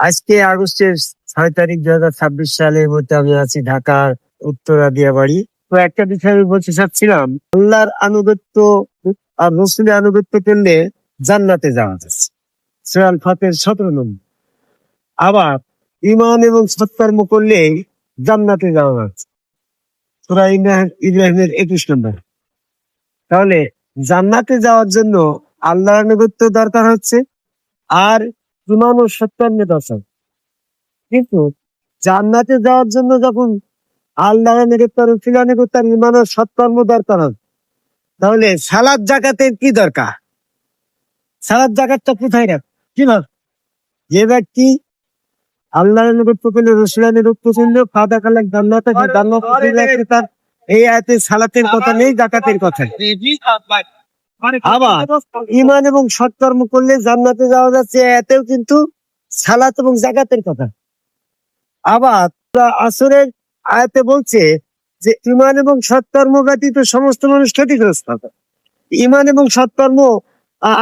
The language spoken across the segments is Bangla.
আজকে আগস্টের 6 তারিখ 2026 সালের মধ্যে আমি আছি ঢাকার উত্তরা দিয়াবাড়ি। তো একটা বিষয় আমি বলতে চাচ্ছিলাম, আল্লাহর আনুগত্য আর রসুলের আনুগত্য করলে জান্নাতে যাওয়া যাচ্ছে। সূরা আল ফাতিহার 17 নম্বর। আবার ঈমান এবং সৎকর্ম করলে জান্নাতে যাওয়া যাচ্ছে। সূরা ইব্রাহিমের 21 নম্বর। তাহলে জান্নাতে যাওয়ার জন্য আল্লাহর আনুগত্য দরকার হচ্ছে, আর ঈমান ও সৎকর্ম দরকার। কিন্তু জান্নাতে যাওয়ার জন্য যখন আল্লাহর নিকট রসুলের নিকট আর ঈমান ও সৎকর্ম দরকার হয়, তাহলে সালাত যাকাতের কি দরকার? সালাত যাকাতটা কোথায় রাখ? কি না, যে ব্যক্তি আল্লাহর নিকট করলে রসুলের নিকট করলে ফাদা কালাক জান্নাতে তার এই আয়াতে সালাতের কথা নেই, যাকাতের কথা নেই। আবার ঈমান এবং সৎকর্ম করলে জান্নাতে যাওয়া যাচ্ছে, এতেও কিন্তু সালাত এবং যাকাতের কথা। আবার আসরের আয়াতে বলছে যে ঈমান এবং সৎকর্ম ব্যতীত সমস্ত মানুষ ক্ষতিগ্রস্ত হবে। ঈমান এবং সৎকর্ম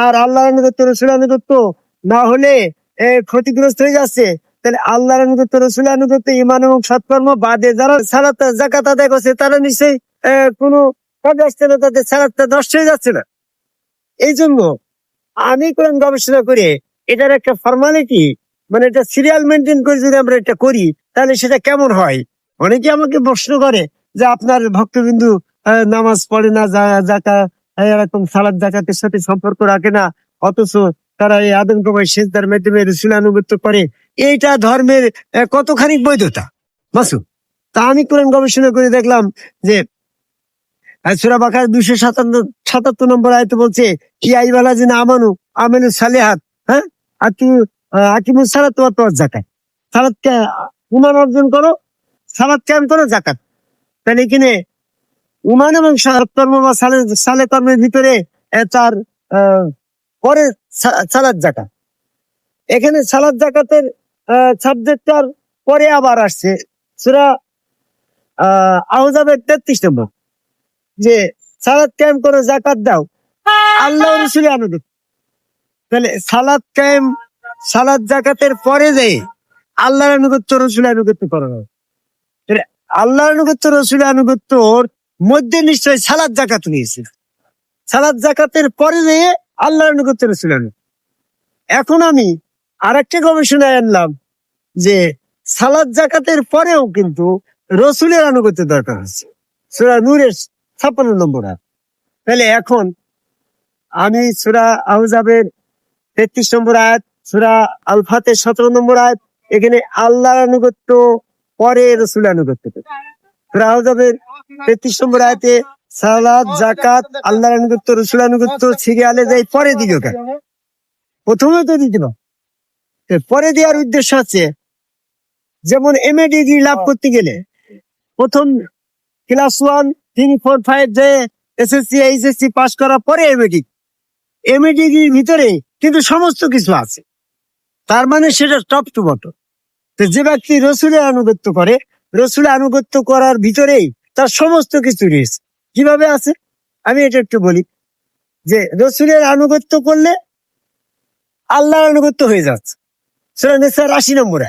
আর আল্লাহর আনুগত্য রসুলের আনুগত্য না হলে ক্ষতিগ্রস্ত হয়ে যাচ্ছে। তাহলে আল্লাহর আনুগত্য রসুলের আনুগত্য ঈমান এবং সৎকর্ম বাদে যারা সালাত যাকাত আদায় করছে তারা নিশ্চয়ই কোনো কাজ আসছে না, তাদের সালাতটা নষ্ট হয়ে যাচ্ছে না। এই জন্য আমি কোরআন গবেষণা করে এটার একটা ফর্মালিটি, মানে এটা সিরিয়াল মেনটেন করে যদি আমরা এটা করি, তাহলে সেটা কেমন হয়। অনেকে আমাকে প্রশ্ন করে যে আপনার ভক্তবিন্দু নামাজ পড়ে না, এরকম সালাত যাকাতের সাথে সম্পর্ক রাখে না, অথচ তারা এই আদমকময় সেজদার মাধ্যমে রসুল আনুগত্য করে। এইটা ধর্মের কতখানি বৈধতা মাসুদ? তা আমি কোরআন গবেষণা করে দেখলাম যে সূরা বাকারা 277 নম্বর আয়াতে বলছে কি আইবালা জিনা আমানু আমেলু সালিহাত, হ্যাঁ, আকিমুস সালাত ওয়া তুজ যাকাত। সালাতকে ঈমান অর্জন করো, সালাত কায়েম করো, যাকাত। তাহলে এখানে ঈমান এবং সৎকর্ম বা সালে কর্মের ভিতরে তার পরে সালাত যাকাত। এখানে সালাত যাকাতের সাবজেক্টটার পরে আবার আসছে সূরা আহজাবের 33 নম্বর, যে সালাত কায়েম করো, যাকাত দাও, আল্লাহ রসুলের আনুগত্য। তাহলে সালাত কায়েম সালাত যাকাতের পরে যে আল্লাহর আনুগত্য রসুলের আনুগত্য করা হয়, আল্লাহর আনুগত্য রসুলের আনুগত্যর মধ্যে নিশ্চয় সালাত যাকাত নিয়েছে। সালাত যাকাতের পরে যে আল্লাহর আনুগত্য রসুলের আনুগত্য। এখন আমি আরেকটা গবেষণায় আনলাম যে সালাত যাকাতের পরেও কিন্তু রসুলের আনুগত্য দরকার আছে। সূরা নূরের 56 নম্বর। তাহলে এখন আমি সূরা আহজাবের 33 নম্বর আয়াত, সূরা আল ফাতিহার 17 নম্বর আয়াত, এখানে আল্লাহর আনুগত্য পরে রসুলের আনুগত্য। সূরা আহজাবের 33 নম্বর আয়াতে সালাত যাকাত আল্লাহর আনুগত্য রসুলের আনুগত্য সিরিয়ালে যাই পরে দিল কেন? প্রথমে তো দিল, পরে দেওয়ার উদ্দেশ্য আছে, যেমন MA ডিগ্রি লাভ করতে গেলে প্রথম ক্লাস 1, 3, 4, 5 যে SSC HSC পাস করার পরে MA ডিগ্রির ভিতরে কিন্তু সমস্ত কিছু আছে, তার মানে সেটা টপ টু বটম। তো যে ব্যক্তি রসুলের আনুগত্য করে, রসুলের আনুগত্য করার ভিতরেই তার সমস্ত কিছু রয়েছে। কিভাবে আছে আমি এটা একটু বলি, যে রসুলের আনুগত্য করলে আল্লাহর আনুগত্য হয়ে যাচ্ছে, সূরা নিসার 80 নম্বর।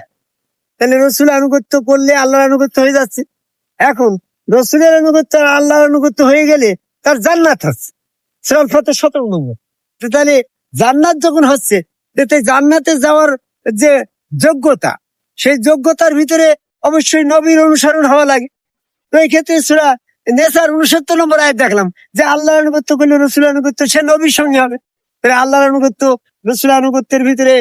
তাহলে রসুলের আনুগত্য করলে আল্লাহর আনুগত্য হয়ে যাচ্ছে। এখন রসুলের আনুগত্য আর আল্লাহর আনুগত্য হয়ে গেলে তার জান্নাত হচ্ছে, সূরা আল ফাতিহার 17 নম্বর। তাহলে জান্নাত যখন হচ্ছে, জান্নাতে যাওয়ার যে যোগ্যতা, সেই যোগ্যতার ভিতরে অবশ্যই নবীর অনুসরণ হওয়া লাগে। তো এই ক্ষেত্রে সূরা নিসার 69 নম্বর আয়াত দেখলাম যে আল্লাহর আনুগত্য করলে রসুলের আনুগত্য সে নবীর সঙ্গে হবে। তাহলে আল্লাহর আনুগত্য রসুলের আনুগত্যের ভিতরে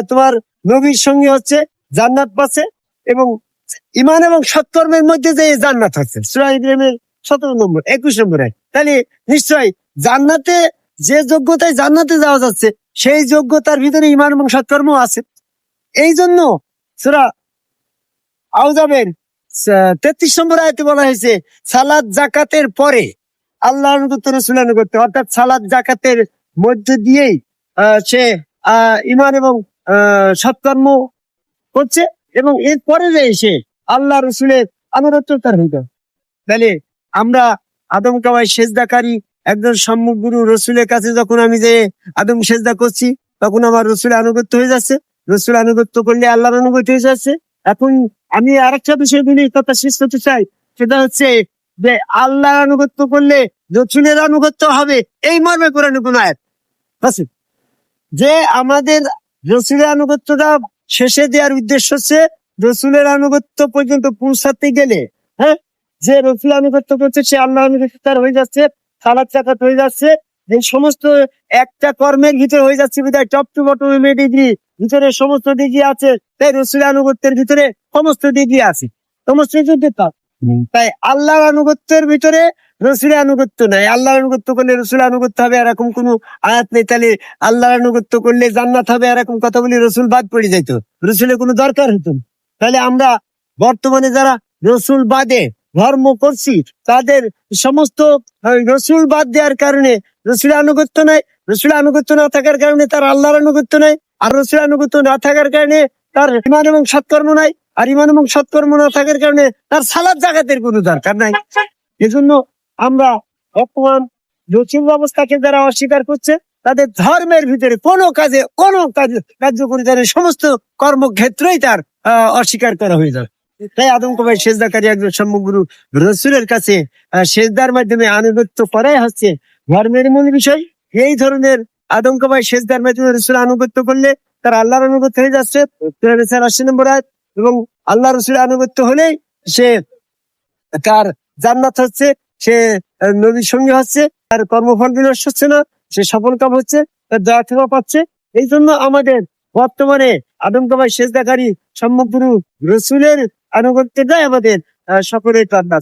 তোমার নবীর সঙ্গে হচ্ছে, জান্নাত পাচ্ছে, এবং ঈমান এবং সৎকর্মের মধ্যে যে জান্নাত হচ্ছে, সূরা ইব্রাহিমের 17 নম্বর 21 নম্বর আয়াত। তাহলে নিশ্চয় জান্নাতে যে যোগ্যতায় জান্নাতে যাওয়া যাচ্ছে, সেই যোগ্যতার ভিতরে ঈমান এবং সৎকর্ম আছে। এই জন্য সূরা আহজাবের 33 নম্বর আয়াতে বলা হয়েছে সালাত যাকাতের পরে আল্লাহর আনুগত্য রসুলের আনুগত্য, অর্থাৎ সালাত যাকাতের মধ্য দিয়েই সে ঈমান এবং সৎকর্ম করছে, এবং এরপরে যে সে আল্লাহ রসুলের আনুগত্য তার হইতে। তাহলে আমরা আদমকাবাই সেজদাকারী একজন সম্মুখ গুরু রসুলের কাছে যখন আমি যে আদম সেজদা করছি, তখন আমার রসুলের আনুগত্য হয়ে যাচ্ছে। রসুল আনুগত্য করলে আল্লাহর আনুগত্য হয়ে যাচ্ছে। এখন আমি আরেকটা বিষয় বলি, কথা শেষ করতে চাই, সেটা হচ্ছে যে আল্লাহর আনুগত্য করলে রসুলের আনুগত্য হবে, এই মর্মে কোরআনে কোন আয়াত আছে? যে আমাদের রসুলের আনুগত্যটা শেষে দেওয়ার উদ্দেশ্য হচ্ছে রসুলের আনুগত্য পর্যন্ত পৌঁছাতে গেলে, হ্যাঁ, যে রসুল আনুগত্য করছে সে আল্লাহ আনুগত্য তার হয়ে যাচ্ছে, সালাত জাকাত হয়ে যাচ্ছে, এই সমস্ত একটা কর্মের ভিতরে হয়ে যাচ্ছে বিধায় টপ টু বটম ডিগ্রি ভিতরে সমস্ত ডিগ্রি আছে। তাই রসুলের আনুগত্যের ভিতরে সমস্ত ডিগ্রি আছে, সমস্ত ডিগ্রি তার। তাই আল্লাহর আনুগত্যের ভিতরে রসুলের আনুগত্য নাই। আল্লাহর আনুগত্য করলে রসুলের আনুগত্য হবে এরকম কোনো আয়াত নেই। তাহলে আল্লাহর আনুগত্য করলে জান্নাত হবে এরকম কথা বলি রসুল বাদ পড়ে যাইতো, রসুলের কোনো দরকার হতো না। তাহলে আমরা বর্তমানে যারা রসুল বাদে ধর্ম করছি তাদের সমস্ত রসুল বাদ দেওয়ার কারণে রসুলের আনুগত্য নাই, রসুলের আনুগত্য না থাকার কারণে তার আল্লাহর আনুগত্য নাই, আর রসুলের আনুগত্য না থাকার কারণে তার ইমান এবং সৎকর্ম নাই, আর ইমান এবং সৎকর্ম না থাকার কারণে তার সালাত জাকাতের কোনো দরকার নাই। এজন্য আমরা বর্তমান জটিল ব্যবস্থাকে যারা অস্বীকার করছে তাদের ধর্মের ভিতরে কোনো কার্যকরিতার সমস্ত কর্মক্ষেত্রেই তার অস্বীকার করা হয়ে যাবে। তাই আদমকবাই সেজদাকারী একজন সম্যগুরু রসুলের কাছে সেজদার মাধ্যমে আনুগত্য করাই হচ্ছে ধর্মের মূল বিষয়। এই ধরনের আদমকবাই সেজদার মাধ্যমে রসুল আনুগত্য করলে তার আল্লাহর আনুগত্য হয়ে যাচ্ছে 80 নম্বর আয়াত। এবং আল্লাহ রসুলের আনুগত্য হলেই সে তার জান্নাত হচ্ছে, সে নবীর সঙ্গে হচ্ছে, তার কর্মফল বিনষ্ট হচ্ছে না, সে সফল কাম হচ্ছে, তার দয়া থেকে পাচ্ছে। এই জন্য আমাদের বর্তমানে আদমকবাই সেজদাকারী সম্যক গুরু রসুলের আনুগত্যটাই আমাদের সকলের প্রার্থনা।